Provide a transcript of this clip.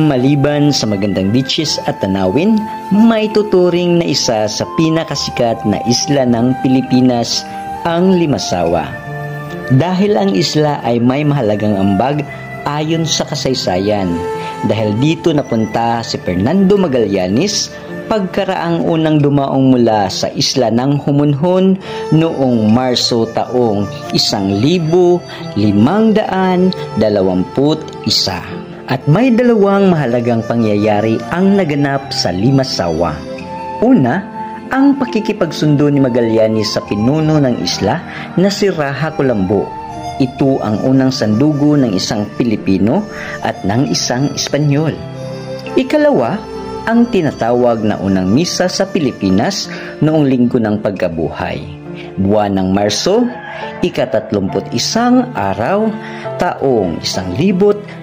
Maliban sa magandang beaches at tanawin, may tuturing na isa sa pinakasikat na isla ng Pilipinas, ang Limasawa. Dahil ang isla ay may mahalagang ambag ayon sa kasaysayan, dahil dito napunta si Fernando Magallanes pagkaraang unang dumaong mula sa isla ng Humunhon noong Marso taong 1521. At may dalawang mahalagang pangyayari ang naganap sa Limasawa. Una, ang pakikipagsundo ni Magallanes sa pinuno ng isla na si Raja Colombo. Ito ang unang sandugo ng isang Pilipino at ng isang Espanyol. Ikalawa, ang tinatawag na unang misa sa Pilipinas noong Linggo ng Pagkabuhay, buwan ng Marso, ika-31 araw, taong 1500